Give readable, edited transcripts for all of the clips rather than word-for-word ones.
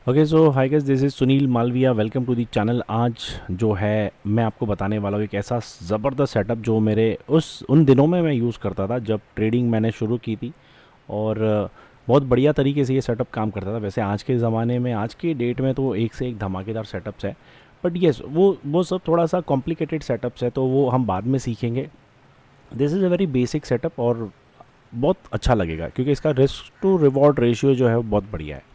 Okay so hi guys, this is Sunil Malviya. Welcome to the channel. आज जो है मैं आपको बताने वाला हूँ एक ऐसा ज़बरदस्त सेटअप जो मेरे उन दिनों में मैं यूज़ करता था जब ट्रेडिंग मैंने शुरू की थी। और बहुत बढ़िया तरीके से ये सेटअप काम करता था। वैसे आज के ज़माने में, आज के डेट में तो एक से एक धमाकेदार सेटअप्स है, बट येस वो सब थोड़ा सा कॉम्प्लिकेटेड सेटअप्स है, तो वो हम बाद में सीखेंगे। This is a very basic setup और बहुत अच्छा लगेगा क्योंकि इसका रिस्क टू रिवॉर्ड रेशियो जो है वो बहुत बढ़िया है।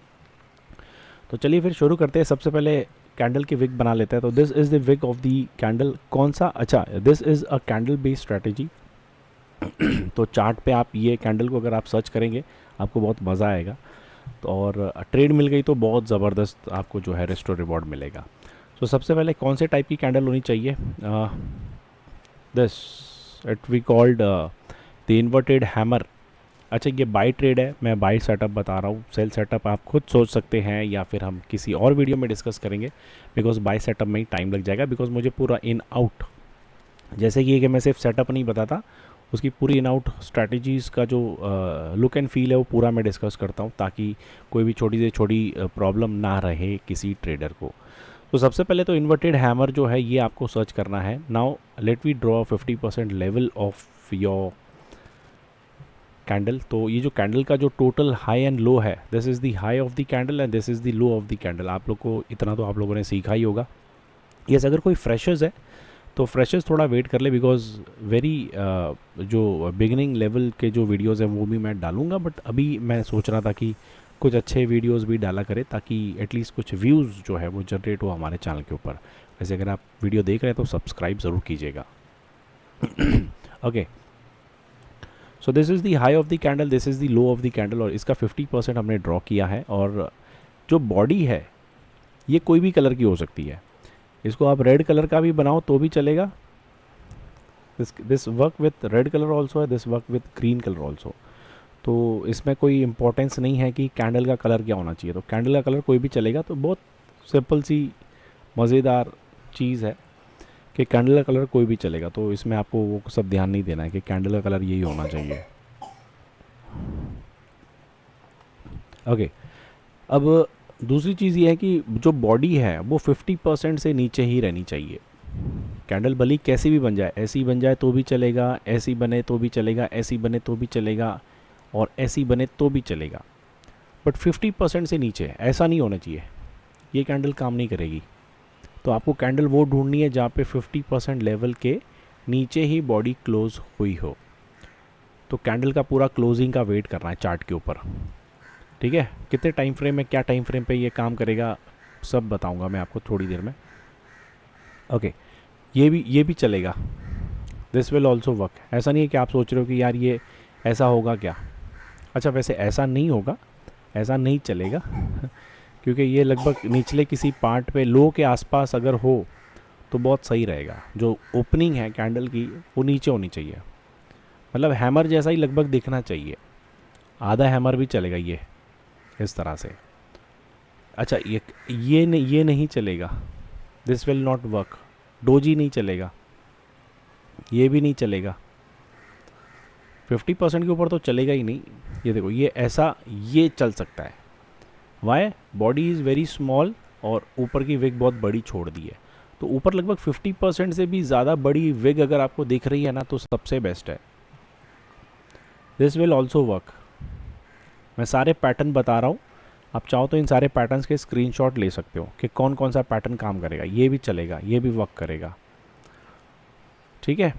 तो चलिए फिर शुरू करते हैं। सबसे पहले कैंडल की विग बना लेते हैं। तो this is the wick of the candle. कौन सा, अच्छा, this is a candle based strategy. तो चार्ट पे आप ये कैंडल को अगर आप सर्च करेंगे आपको बहुत मज़ा आएगा। तो और ट्रेड मिल गई तो बहुत ज़बरदस्त आपको जो है रिस्टोर रिवॉर्ड मिलेगा। तो सबसे पहले कौन से टाइप की कैंडल होनी चाहिए? This it we called the inverted hammer. अच्छा, ये बाई ट्रेड है, मैं बाई सेटअप बता रहा हूँ। सेल सेटअप आप खुद सोच सकते हैं या फिर हम किसी और वीडियो में डिस्कस करेंगे, बिकॉज बाई सेटअप में ही टाइम लग जाएगा। बिकॉज मुझे पूरा इन आउट, जैसे कि मैं सिर्फ सेटअप नहीं बताता, उसकी पूरी इन आउट स्ट्रैटेजीज़ का जो लुक एंड फील है वो पूरा मैं डिस्कस करता हूँ, ताकि कोई भी छोटी से छोटी प्रॉब्लम ना रहे किसी ट्रेडर को। तो सबसे पहले तो इन्वर्टेड हैमर जो है ये आपको सर्च करना है। Now let we draw 50% level of your candle. तो ये जो कैंडल का जो टोटल हाई एंड लो है, this is the high of the candle and this is the low of the candle. आप लोग को इतना तो आप लोगों ने सीखा ही होगा। यस, अगर कोई फ्रेशर्स है तो फ्रेशर्स थोड़ा वेट कर ले, बिकॉज वेरी जो बिगिनिंग लेवल के जो वीडियोस हैं वो भी मैं डालूंगा, बट अभी मैं सोच रहा था कि कुछ अच्छे वीडियोस भी डाला करें ताकि एटलीस्ट कुछ व्यूज़ जो है वो जनरेट हो हमारे चैनल के ऊपर। वैसे अगर आप वीडियो देख रहे हैं तो सब्सक्राइब ज़रूर कीजिएगा। Okay, so this is the high of the candle, this is the low of the candle, और इसका 50% हमने ड्रॉ किया है। और जो बॉडी है ये कोई भी कलर की हो सकती है। इसको आप रेड कलर का भी बनाओ तो भी चलेगा। This work with red colour also है, this work with green colour also. तो इसमें कोई इंपॉर्टेंस नहीं है कि कैंडल का कलर क्या होना चाहिए। तो कैंडल का कलर कोई भी चलेगा। तो बहुत सिंपल सी मज़ेदार चीज़ है कि कैंडल का कलर कोई भी चलेगा। तो इसमें आपको वो सब ध्यान नहीं देना है कि कैंडल का कलर यही होना चाहिए। ओके, अब दूसरी चीज़ ये है कि जो बॉडी है वो 50% से नीचे ही रहनी चाहिए। कैंडल भली कैसी भी बन जाए, ऐसी बन जाए तो भी चलेगा, ऐसी बने तो भी चलेगा, ऐसी बने तो भी चलेगा, और ऐसी बने तो भी चलेगा, बट 50% से नीचे ऐसा नहीं होना चाहिए। ये कैंडल काम नहीं करेगी। तो आपको कैंडल वो ढूंढनी है जहाँ पे 50% लेवल के नीचे ही बॉडी क्लोज हुई हो। तो कैंडल का पूरा क्लोजिंग का वेट करना है चार्ट के ऊपर। ठीक है, कितने टाइम फ्रेम में, क्या टाइम फ्रेम पे ये काम करेगा, सब बताऊंगा मैं आपको थोड़ी देर में। ओके, ये भी चलेगा। This will also work. ऐसा नहीं है कि आप सोच रहे हो कि यार ये ऐसा होगा क्या। अच्छा, वैसे ऐसा नहीं होगा, ऐसा नहीं चलेगा क्योंकि ये लगभग निचले किसी पार्ट पे लो के आसपास अगर हो तो बहुत सही रहेगा। जो ओपनिंग है कैंडल की वो नीचे होनी चाहिए, मतलब हैमर जैसा ही लगभग दिखना चाहिए। आधा हैमर भी चलेगा ये, इस तरह से। अच्छा, ये नहीं चलेगा, this will not work. Doji नहीं चलेगा, ये भी नहीं चलेगा। 50% के ऊपर तो चलेगा ही नहीं। ये देखो, ये ऐसा ये चल सकता है। Why? Body is very small और ऊपर की विग बहुत बड़ी छोड़ दी है। तो ऊपर लगभग 50% से भी ज़्यादा बड़ी विग अगर आपको दिख रही है ना तो सबसे बेस्ट है। This will also work. मैं सारे पैटर्न बता रहा हूँ, आप चाहो तो इन सारे पैटर्न्स के स्क्रीनशॉट ले सकते हो कि कौन कौन सा पैटर्न काम करेगा। ये भी चलेगा, ये भी वर्क करेगा। ठीक है,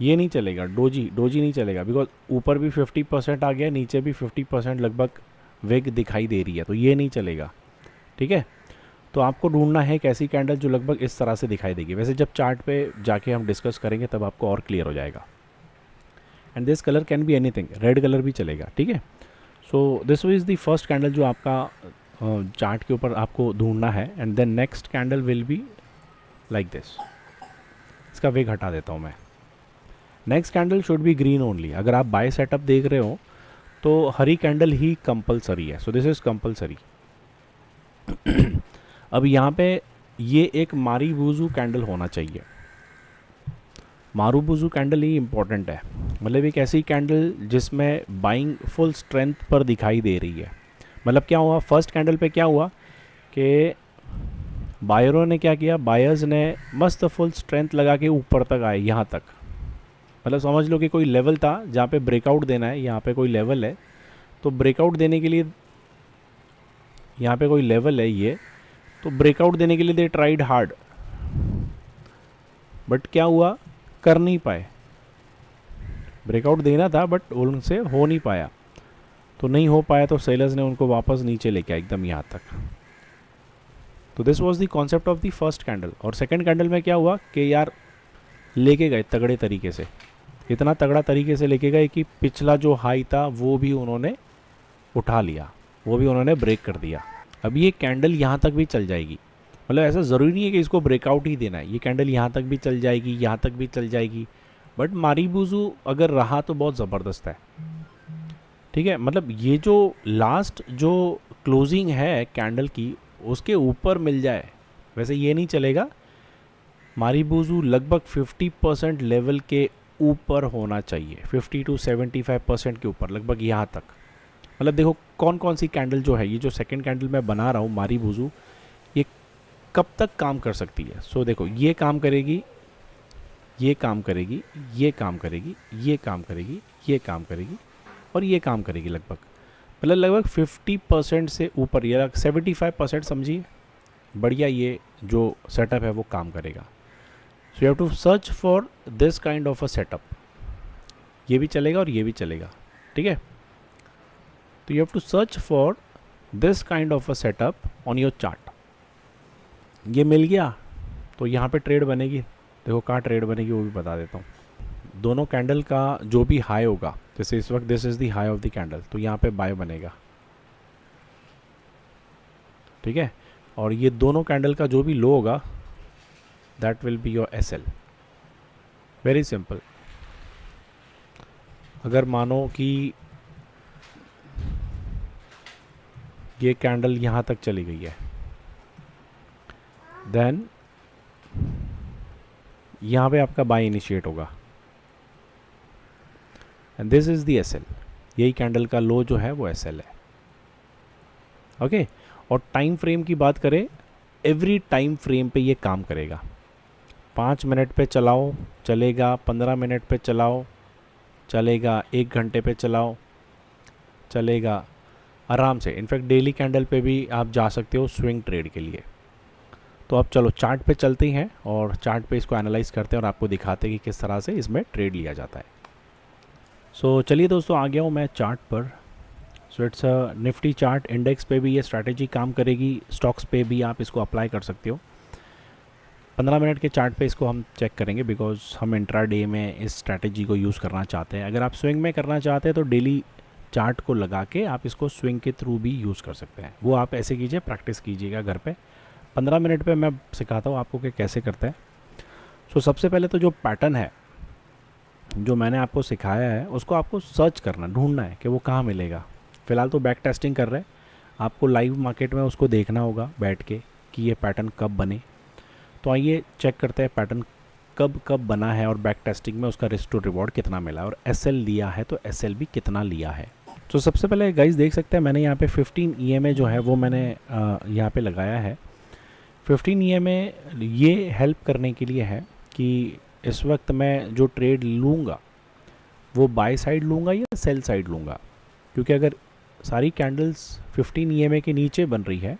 ये नहीं चलेगा, डोजी नहीं चलेगा, बिकॉज ऊपर भी 50% आ गया, नीचे भी 50% लगभग वेग दिखाई दे रही है, तो ये नहीं चलेगा। ठीक है, तो आपको ढूंढना है एक ऐसी कैंडल जो लगभग इस तरह से दिखाई देगी। वैसे जब चार्ट पे जाके हम डिस्कस करेंगे तब आपको और क्लियर हो जाएगा। And this colour can be anything, red colour भी चलेगा। ठीक है, so this is the first candle जो आपका चार्ट के ऊपर आपको ढूंढना है। And then next candle will be like this. इसका वेग हटा देता हूँ मैं। Next candle should be green only. अगर आप बाय सेटअप देख रहे हो तो हरी कैंडल ही कंपलसरी है। So this is compulsory. अब यहाँ पे ये एक मारीबुजू कैंडल होना चाहिए। मारूबुजू कैंडल ही इंपॉर्टेंट है, मतलब एक ऐसी कैंडल जिसमें बाइंग फुल स्ट्रेंथ पर दिखाई दे रही है। मतलब क्या हुआ, फर्स्ट कैंडल पे क्या हुआ कि बायरों ने क्या किया, बायर्स ने मस्त फुल स्ट्रेंथ लगा के ऊपर तक आए, यहाँ तक। मतलब समझ लो कि कोई लेवल था जहाँ पे ब्रेकआउट देना है, यहाँ पे कोई लेवल है, तो ब्रेकआउट देने के लिए यहाँ पे कोई लेवल है ये, तो ब्रेकआउट देने के लिए दे ट्राइड हार्ड, बट क्या हुआ, कर नहीं पाए। ब्रेकआउट देना था बट उनसे हो नहीं पाया, तो नहीं हो पाया तो सेलर्स ने उनको वापस नीचे लेके आया एकदम यहाँ तक। तो this was the concept of the first candle. और सेकंड कैंडल में क्या हुआ कि यार लेके गए तगड़े तरीके से, इतना तगड़ा तरीके से लेके गए कि पिछला जो हाई था वो भी उन्होंने उठा लिया, वो भी उन्होंने ब्रेक कर दिया। अब ये कैंडल यहाँ तक भी चल जाएगी, मतलब ऐसा ज़रूरी नहीं है कि इसको ब्रेकआउट ही देना है, ये कैंडल यहाँ तक भी चल जाएगी, यहाँ तक भी चल जाएगी, बट मारीबुजू अगर रहा तो बहुत ज़बरदस्त है। ठीक है, मतलब ये जो लास्ट जो क्लोजिंग है कैंडल की उसके ऊपर मिल जाए, वैसे ये नहीं चलेगा, मारीबुजू लगभग 50% लेवल के ऊपर होना चाहिए, 50 to 75% के ऊपर, लगभग यहाँ तक। मतलब देखो कौन कौन सी कैंडल जो है, ये जो सेकंड कैंडल मैं बना रहा हूँ मारीबुजू, ये कब तक काम कर सकती है। सो देखो ये काम करेगी, ये काम करेगी, ये काम करेगी, ये काम करेगी, ये काम करेगी और ये काम करेगी, लगभग मतलब लगभग 50% से ऊपर, या 75% समझिए, बढ़िया ये जो सेटअप है वो काम करेगा। So you have to search for this kind of a setup, ये भी चलेगा और ये भी चलेगा, ठीक है। तो you have to search for this kind of a setup on your chart. ये मिल गया तो यहाँ पे ट्रेड बनेगी, देखो कहाँ ट्रेड बनेगी वो भी बता देता हूँ। दोनों कैंडल का जो भी हाई होगा, जैसे इस वक्त this is the high of the candle, तो यहाँ पे बाय बनेगा, ठीक है। और ये दोनों कैंडल का जो भी लो होगा that will be your SL. Very simple. अगर मानो कि ये कैंडल यहाँ तक चली गई है, देन यहाँ पे आपका बाय इनिशिएट होगा and this is the SL. यही कैंडल का लो जो है वो एसएल है, ओके। और टाइम फ्रेम की बात करें, एवरी टाइम फ्रेम पे ये काम करेगा। 5 मिनट पे चलाओ चलेगा, 15 मिनट पे चलाओ चलेगा, 1 घंटे पे चलाओ चलेगा आराम से। इनफैक्ट डेली कैंडल पे भी आप जा सकते हो स्विंग ट्रेड के लिए। तो अब चलो चार्ट पे चलते हैं और चार्ट पे इसको एनालाइज करते हैं और आपको दिखाते हैं कि किस तरह से इसमें ट्रेड लिया जाता है। सो चलिए दोस्तों, आ गया हूँ मैं चार्ट पर। So it's a Nifty chart. Index पे भी ये स्ट्रैटेजी काम करेगी, स्टॉक्स पे भी आप इसको अप्लाई कर सकते हो। 15 मिनट के चार्ट पे इसको हम चेक करेंगे बिकॉज हम इंट्रा डे में इस स्ट्रैटेजी को यूज़ करना चाहते हैं। अगर आप स्विंग में करना चाहते हैं तो डेली चार्ट को लगा के आप इसको स्विंग के थ्रू भी यूज़ कर सकते हैं। वो आप ऐसे कीजिए, प्रैक्टिस कीजिएगा घर पे। 15 मिनट पे मैं सिखाता हूँ आपको कि कैसे करते हैं। सो सबसे पहले तो जो पैटर्न है जो मैंने आपको सिखाया है उसको आपको सर्च करना, ढूंढना है कि वो कहाँ मिलेगा। फ़िलहाल तो बैक टेस्टिंग कर रहे हैं, आपको लाइव मार्केट में उसको देखना होगा बैठ के कि ये पैटर्न कब बने। तो आइए चेक करते हैं पैटर्न कब कब बना है और बैक टेस्टिंग में उसका रिस्क टू रिवॉर्ड कितना मिला, और एसएल लिया है तो एसएल भी कितना लिया है। तो सबसे पहले गाइस देख सकते हैं मैंने यहाँ पे 15 EMA जो है वो मैंने यहाँ पे लगाया है। 15 EMA ये हेल्प करने के लिए है कि इस वक्त मैं जो ट्रेड लूँगा वो बाय साइड लूँगा या सेल साइड लूँगा, क्योंकि अगर सारी कैंडल्स 15 EMA के नीचे बन रही है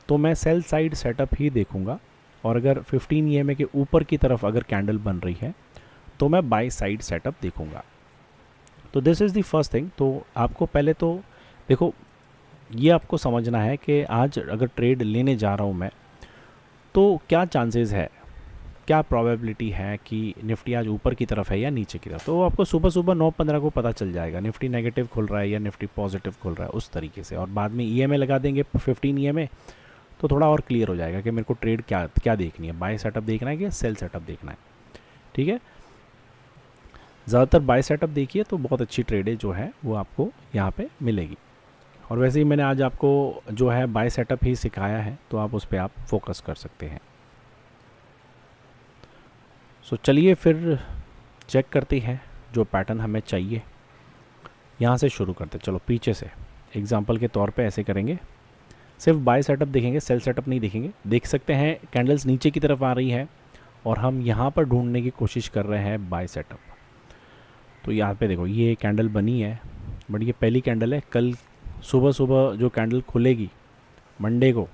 तो मैं सेल साइड सेटअप ही देखूँगा, और अगर 15 EMA के ऊपर की तरफ अगर कैंडल बन रही है तो मैं बाय साइड सेटअप देखूँगा। तो this is the first thing. तो आपको पहले तो देखो ये आपको समझना है कि आज अगर ट्रेड लेने जा रहा हूँ मैं तो क्या चांसेस है, क्या प्रोबेबिलिटी है कि निफ्टी आज ऊपर की तरफ है या नीचे की तरफ। तो वो आपको सुबह सुबह 9:15 को पता चल जाएगा, निफ्टी नेगेटिव खुल रहा है या निफ्टी पॉजिटिव खुल रहा है, उस तरीके से। और बाद में EMA लगा देंगे 15 EMA, तो थोड़ा और क्लियर हो जाएगा कि मेरे को ट्रेड क्या क्या देखनी है, बाय सेटअप देखना है कि सेल सेटअप देखना है, ठीक है। ज़्यादातर बाय सेटअप देखिए तो बहुत अच्छी ट्रेडें जो है वो आपको यहाँ पे मिलेगी। और वैसे ही मैंने आज आपको जो है बाय सेटअप ही सिखाया है, तो आप उस पर आप फोकस कर सकते हैं। सो चलिए फिर चेक करते हैं जो पैटर्न हमें चाहिए। यहाँ से शुरू करते, चलो पीछे से एग्जांपल के तौर पे ऐसे करेंगे। सिर्फ बाय सेटअप देखेंगे, सेल सेटअप नहीं देखेंगे। देख सकते हैं कैंडल्स नीचे की तरफ आ रही है और हम यहाँ पर ढूंढने की कोशिश कर रहे हैं बाय सेटअप। तो यहाँ पे देखो ये कैंडल बनी है, बट ये पहली कैंडल है। कल सुबह सुबह जो कैंडल खुलेगी मंडे को,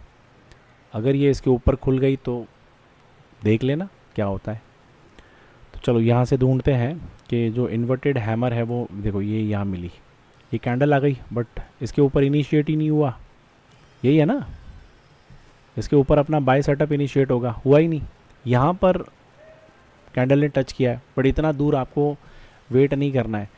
अगर ये इसके ऊपर खुल गई तो देख लेना क्या होता है। तो चलो यहाँ से ढूंढते हैं कि जो इन्वर्टेड हैमर है वो देखो ये यहाँ मिली, ये कैंडल आ गई, बट इसके ऊपर इनिशिएट ही नहीं हुआ। यही है ना, इसके ऊपर अपना बाय सेटअप इनिशिएट होगा, हुआ ही नहीं। यहाँ पर कैंडल ने टच किया है, बट इतना दूर आपको वेट नहीं करना है।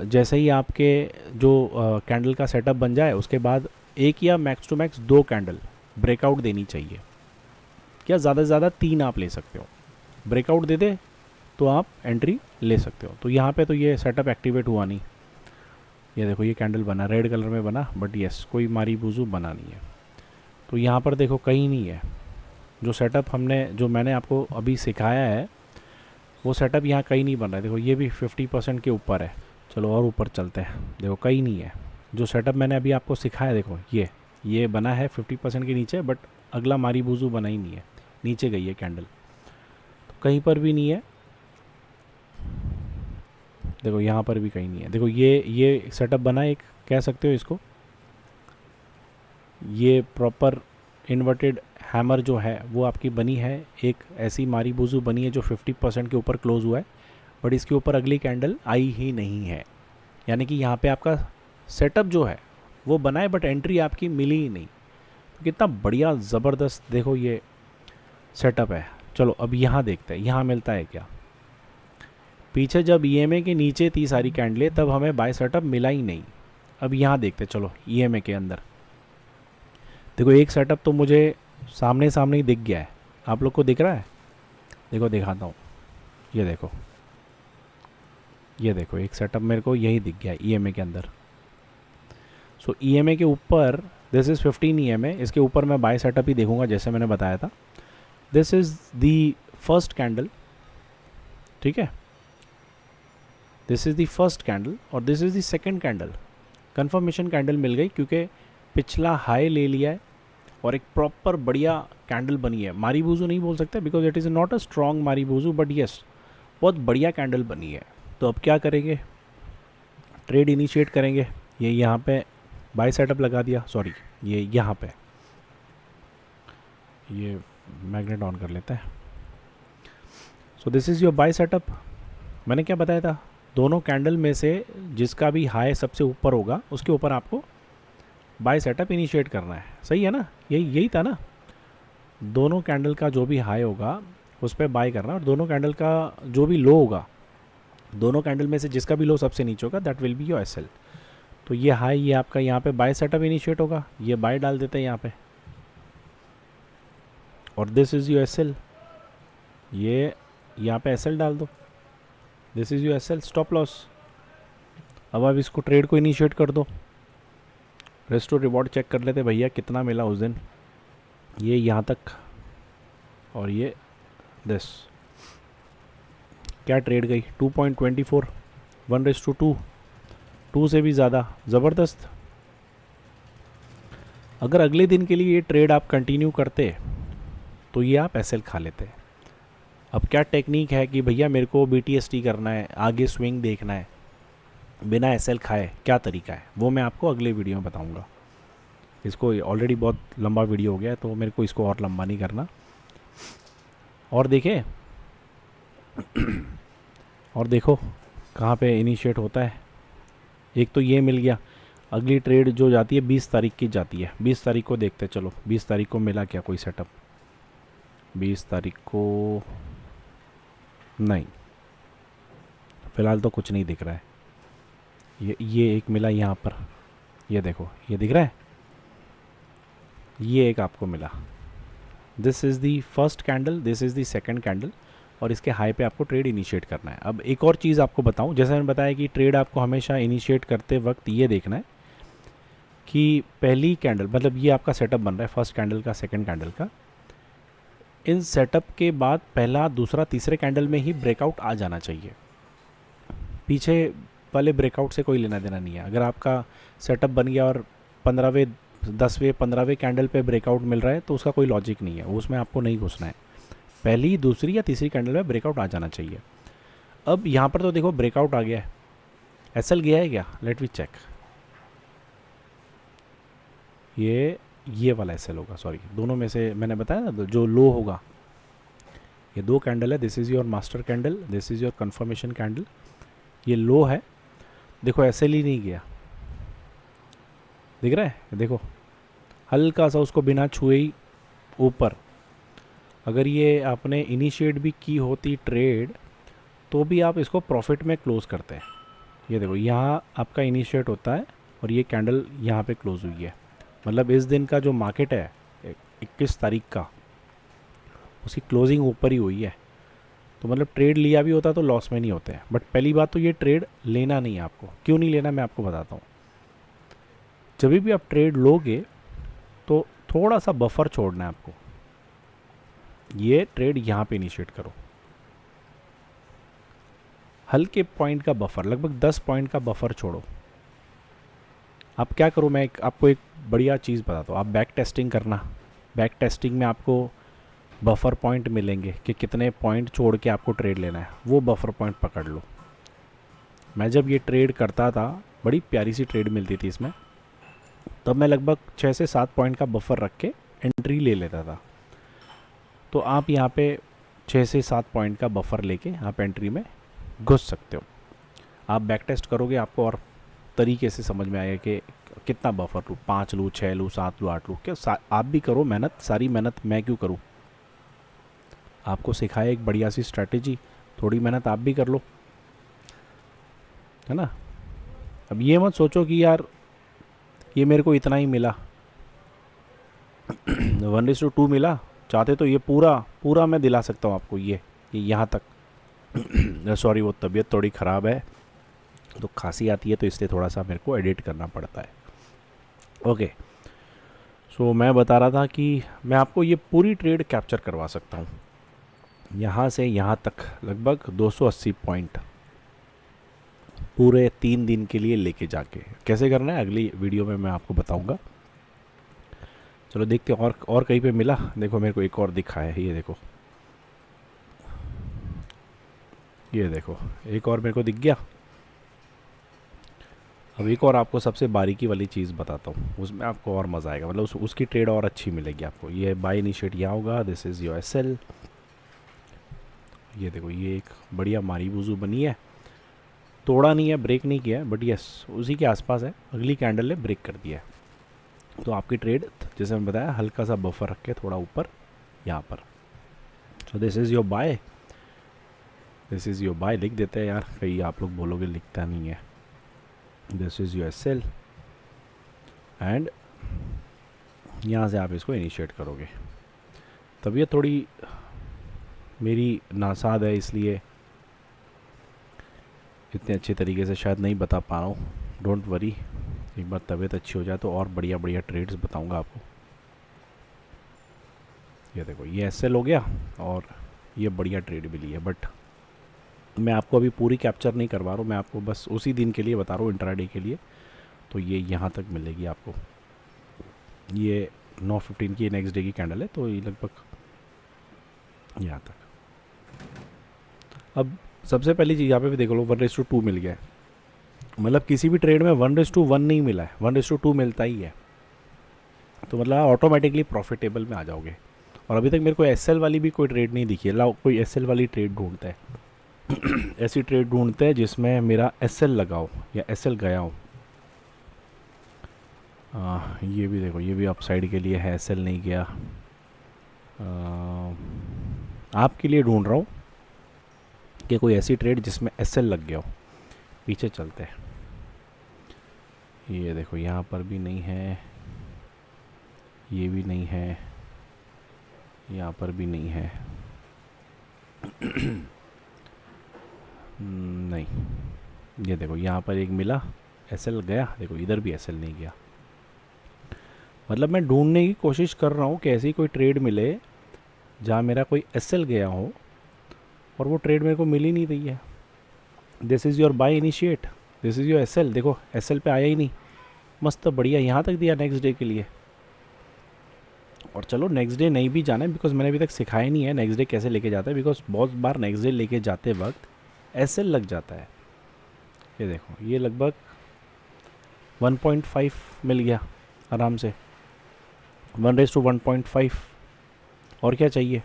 जैसे ही आपके जो कैंडल का सेटअप बन जाए उसके बाद एक या max two max 2 candle breakout देनी चाहिए, क्या ज़्यादा से ज़्यादा 3 आप ले सकते हो। ब्रेकआउट दे दे तो आप एंट्री ले सकते हो। तो यहाँ पे तो ये सेटअप एक्टिवेट हुआ नहीं। ये देखो ये कैंडल बना, रेड कलर में बना, बट यस कोई मारीबूजू बना नहीं है। तो यहाँ पर देखो कहीं नहीं है। जो सेटअप जो मैंने आपको अभी सिखाया है वो सेटअप यहाँ कहीं नहीं बन रहा है। देखो ये भी 50% के ऊपर है। चलो और ऊपर चलते हैं, देखो कहीं नहीं है। जो सेटअप मैंने अभी आपको सिखाया देखो ये बना है 50% के नीचे, बट अगला मारीबूजू बना ही नहीं है, नीचे गई है कैंडल, तो कहीं पर भी नहीं है। देखो यहाँ पर भी कहीं नहीं है। देखो ये सेटअप बना है, एक कह सकते हो इसको, ये प्रॉपर इन्वर्टेड हैमर जो है वो आपकी बनी है। एक ऐसी मारीबूजू बनी है जो 50% के ऊपर क्लोज हुआ है, बट इसके ऊपर अगली कैंडल आई ही नहीं है। यानी कि यहाँ पे आपका सेटअप जो है वो बना है, बट एंट्री आपकी मिली ही नहीं। तो कितना बढ़िया ज़बरदस्त देखो ये सेटअप है। चलो अब यहाँ देखते हैं यहाँ मिलता है क्या। पीछे जब ईएमए के नीचे थी सारी कैंडलें तब हमें बाय सेटअप मिला ही नहीं। अब यहाँ देखते चलो ईएमए के अंदर देखो एक सेटअप तो मुझे सामने सामने ही दिख गया है। आप लोग को दिख रहा है? देखो दिखाता हूँ, ये देखो एक सेटअप मेरे को यही दिख गया है ईएमए के अंदर। सो ईएमए के ऊपर दिस इज़ 15 ईएमए, इसके ऊपर मैं बाय सेटअप ही देखूंगा जैसे मैंने बताया था। This is the first candle, ठीक है, this is the first candle और this is the second candle. Confirmation candle मिल गई क्योंकि पिछला हाई ले लिया है और एक प्रॉपर बढ़िया कैंडल बनी है। मारीबूजू नहीं बोल सकते because it is not a strong marubozu, but yes बहुत बढ़िया कैंडल बनी है। तो अब क्या करेंगे, ट्रेड इनिशिएट करेंगे। ये यहाँ पे बाय सेटअप लगा दिया, सॉरी ये यहाँ पे, ये मैग्नेट ऑन कर लेते हैं। So this is your buy setup. मैंने क्या बताया था, दोनों कैंडल में से जिसका भी हाई सबसे ऊपर होगा उसके ऊपर आपको बाय सेटअप इनिशिएट करना है। सही है ना, यही था ना। दोनों कैंडल का जो भी हाई होगा उस पर बाय करना और दोनों कैंडल का जो भी लो होगा, दोनों कैंडल में से जिसका भी लो सबसे नीचे होगा that will be your SL. तो ये हाई ये आपका यहाँ पे बाय सेटअप इनिशिएट होगा, ये बाय डाल देते हैं यहाँ पे और दिस इज़ योर एसएल, ये यहाँ पे एसएल डाल दो, this is your SL stop loss. अब आप इसको ट्रेड को इनिशिएट कर दो। रिस्क टू रिवॉर्ड चेक कर लेते भैया कितना मिला उस दिन। ये यहाँ तक और ये दिस क्या ट्रेड गई 2.24, 1:2, 2 से भी ज़्यादा ज़बरदस्त। अगर अगले दिन के लिए ये ट्रेड आप कंटिन्यू करते तो ये आप एसएल खा लेते। अब क्या टेक्निक है कि भैया मेरे को BTST करना है, आगे स्विंग देखना है बिना एसएल खाए, क्या तरीका है वो मैं आपको अगले वीडियो में बताऊंगा। इसको ऑलरेडी बहुत लंबा वीडियो हो गया है तो मेरे को इसको और लंबा नहीं करना। और देखें और देखो कहाँ पे इनिशिएट होता है। एक तो ये मिल गया, अगली ट्रेड जो जाती है 20 तारीख की जाती है। 20 तारीख को देखते चलो 20 तारीख को मिला क्या कोई सेटअप। 20 तारीख को नहीं, फ़िलहाल तो कुछ नहीं दिख रहा है। ये एक मिला यहाँ पर, ये देखो ये दिख रहा है, ये एक आपको मिला। This is the first candle, this is the second candle और इसके हाई पे आपको ट्रेड इनिशिएट करना है। अब एक और चीज़ आपको बताऊं, जैसे मैंने बताया कि ट्रेड आपको हमेशा इनिशिएट करते वक्त ये देखना है कि पहली कैंडल, मतलब ये आपका सेटअप बन रहा है फर्स्ट कैंडल का, सेकंड कैंडल का, इन सेटअप के बाद पहला दूसरा तीसरे कैंडल में ही ब्रेकआउट आ जाना चाहिए। पीछे वाले ब्रेकआउट से कोई लेना देना नहीं है। अगर आपका सेटअप बन गया और 15वें 10वें 15वें कैंडल पे ब्रेकआउट मिल रहा है तो उसका कोई लॉजिक नहीं है, उसमें आपको नहीं घुसना है। पहली दूसरी या तीसरी कैंडल में ब्रेकआउट आ जाना चाहिए। अब यहाँ पर तो देखो ब्रेकआउट आ गया है, एसएल गया है क्या, लेट वी चेक। ये वाला एसएल होगा, सॉरी दोनों में से मैंने बताया ना जो लो होगा। ये दो कैंडल है, this is your master candle, this is your confirmation candle. ये लो है, देखो एसएल ही नहीं गया, दिख रहा है, देखो हल्का सा उसको बिना छुए ही ऊपर। अगर ये आपने इनिशिएट भी की होती ट्रेड तो भी आप इसको प्रॉफिट में क्लोज करते हैं। ये देखो यहाँ आपका इनिशिएट होता है और ये कैंडल यहाँ पे क्लोज हुई है, मतलब इस दिन का जो मार्केट है 21 तारीख का, उसकी क्लोजिंग ऊपर ही हुई है। तो मतलब ट्रेड लिया भी होता तो लॉस में नहीं होते हैं। बट पहली बात तो ये ट्रेड लेना नहीं है आपको। क्यों नहीं लेना मैं आपको बताता हूँ। जब भी आप ट्रेड लोगे तो थोड़ा सा बफर छोड़ना है आपको। ये ट्रेड यहाँ पे इनिशिएट करो, हल्के पॉइंट का बफर, लगभग 10 पॉइंट का बफर छोड़ो। आप क्या करो, मैं आपको एक बढ़िया चीज़ बताता हूँ। आप बैक टेस्टिंग करना, बैक टेस्टिंग में आपको बफर पॉइंट मिलेंगे कि कितने पॉइंट छोड़ के आपको ट्रेड लेना है, वो बफर पॉइंट पकड़ लो। मैं जब ये ट्रेड करता था, बड़ी प्यारी सी ट्रेड मिलती थी इसमें, तब मैं लगभग 6 से 7 पॉइंट का बफर रख के एंट्री ले लेता था। तो आप यहाँ पे 6 से 7 पॉइंट का बफर लेके आप एंट्री में घुस सकते हो। आप बैक टेस्ट करोगे आपको और तरीके से समझ में आएगा कि कितना बफर लूँ, 5 लूँ, 6 लूँ, 7 लूँ, 8 लूँ। क्या आप भी करो मेहनत, सारी मेहनत मैं क्यों करूँ। आपको सिखाया एक बढ़िया सी स्ट्रैटेजी, थोड़ी मेहनत आप भी कर लो, है ना। अब ये मत सोचो कि यार ये मेरे को इतना ही मिला 1:2 मिला, चाहते तो ये पूरा मैं दिला सकता हूँ आपको। ये यहाँ तक सॉरी वो तबीयत थोड़ी ख़राब है तो खांसी आती है, तो इसलिए थोड़ा सा मेरे को एडिट करना पड़ता है। ओके, सो मैं बता रहा था कि मैं आपको ये पूरी ट्रेड कैप्चर करवा सकता हूँ, यहाँ से यहाँ तक लगभग 280 पॉइंट पूरे 3 दिन के लिए लेके जाके। कैसे करना है अगली वीडियो में मैं आपको बताऊंगा। चलो देखते हैं और कहीं पे मिला। देखो मेरे को एक और दिखा है, ये देखो एक और मेरे को दिख गया। अब एक और आपको सबसे बारीकी वाली चीज़ बताता हूँ, उसमें आपको और मज़ा आएगा, मतलब उसकी ट्रेड और अच्छी मिलेगी आपको। ये बाय इनिशिएट यहाँ होगा, दिस इज़ योर एसएल। ये देखो ये एक बढ़िया मारी बुजू बनी है, तोड़ा नहीं है, ब्रेक नहीं किया है, बट यस उसी के आसपास है। अगली कैंडल ने ब्रेक कर दिया है, तो आपकी ट्रेड जैसे मैंने बताया हल्का सा बफर रख के थोड़ा ऊपर यहाँ पर। So this is your buy, this is your buy लिख देते हैं यार, कहीं आप लोग बोलोगे लिखता नहीं है। This is your sell and यहाँ से आप इसको इनिशिएट करोगे। तब ये थोड़ी मेरी नासाद है, इसलिए इतने अच्छे तरीके से शायद नहीं बता पा रहा हूँ। डोंट वरी, एक बार तबीयत अच्छी हो जाए तो और बढ़िया बढ़िया ट्रेड्स बताऊँगा आपको। ये देखो ये एसएल हो गया और ये बढ़िया ट्रेड भी ली है, बट मैं आपको अभी पूरी कैप्चर नहीं करवा रहा हूँ, मैं आपको बस उसी दिन के लिए बता रहा हूँ, इंट्राडे के लिए। तो ये यहाँ तक मिलेगी आपको, ये 9:15 की नेक्स्ट डे की कैंडल है, तो ये लगभग यहाँ तक। अब सबसे पहली चीज़ यहाँ पे भी देख लो 1:2 मिल गया है, मतलब किसी भी ट्रेड में 1:1 नहीं मिला है, 1:2 मिलता ही है, तो मतलब ऑटोमेटिकली प्रॉफिटेबल में आ जाओगे। और अभी तक मेरे को एसएल वाली भी कोई ट्रेड नहीं दिखी है। लाओ कोई एसएल वाली ट्रेड ढूंढता है ऐसी ट्रेड ढूंढते हैं जिसमें मेरा एसएल लगा हो या एसएल गया हो। ये भी देखो, ये भी अपसाइड के लिए है, एसएल नहीं गया। आपके लिए ढूंढ रहा हूँ कि कोई ऐसी ट्रेड जिसमें एसएल लग गया हो। पीछे चलते हैं, ये देखो यहाँ पर भी नहीं है, ये भी नहीं है, यहाँ पर भी नहीं है नहीं, ये देखो यहाँ पर एक मिला, एसएल गया, देखो इधर भी एसएल नहीं गया। मतलब मैं ढूंढने की कोशिश कर रहा हूँ कि ऐसी कोई ट्रेड मिले जहाँ मेरा कोई एसएल गया हो, और वो ट्रेड मेरे को मिल ही नहीं रही है। This is your buy initiate, this is your SL. देखो एसएल पे आया ही नहीं, मस्त बढ़िया यहाँ तक दिया नेक्स्ट डे के लिए, और चलो नेक्स्ट डे नहीं भी जाना है, बिकॉज मैंने अभी तक सिखाया नहीं है नेक्स्ट डे कैसे लेके जाता है, बिकॉज बहुत बार नेक्स्ट डे लेके जाते वक्त ऐसे लग जाता है। ये देखो, ये लगभग 1.5 मिल गया आराम से, 1:1.5, और क्या चाहिए।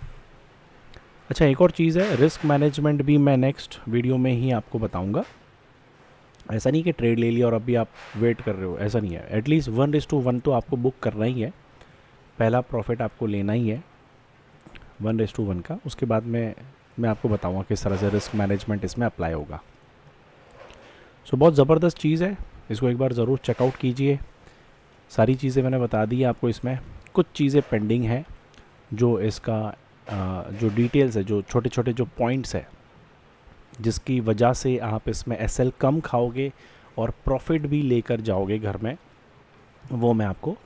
अच्छा, एक और चीज़ है, रिस्क मैनेजमेंट भी मैं नेक्स्ट वीडियो में ही आपको बताऊंगा। ऐसा नहीं कि ट्रेड ले लिया और अभी आप वेट कर रहे हो, ऐसा नहीं है। एटलीस्ट 1:1 तो आपको बुक करना ही है, पहला प्रॉफिट आपको लेना ही है 1:1 का। उसके बाद में मैं आपको बताऊंगा किस तरह से रिस्क मैनेजमेंट इसमें अप्लाई होगा। सो बहुत ज़बरदस्त चीज़ है, इसको एक बार ज़रूर चेकआउट कीजिए। सारी चीज़ें मैंने बता दी है आपको, इसमें कुछ चीज़ें पेंडिंग हैं, जो इसका जो डिटेल्स है, जो छोटे छोटे जो पॉइंट्स है जिसकी वजह से आप इसमें एसएल कम खाओगे और प्रॉफिट भी लेकर जाओगे घर में, वो मैं आपको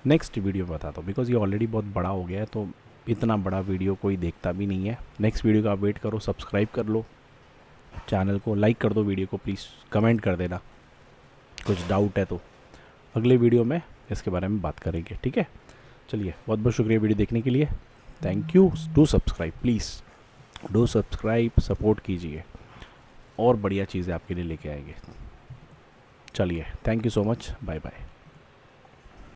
नेक्स्ट वीडियो में बताता हूँ। बिकॉज़ ये ऑलरेडी बहुत बड़ा हो गया है, तो इतना बड़ा वीडियो कोई देखता भी नहीं है। नेक्स्ट वीडियो का आप वेट करो, सब्सक्राइब कर लो चैनल को, लाइक कर दो वीडियो को, प्लीज़ कमेंट कर देना कुछ डाउट है तो। अगले वीडियो में इसके बारे में बात करेंगे, ठीक है। चलिए, बहुत बहुत शुक्रिया वीडियो देखने के लिए। Thank you. Do subscribe, please do subscribe, support कीजिए, और बढ़िया चीज़ें आपके लिए लेके आएंगे। चलिए, thank you so much, bye bye.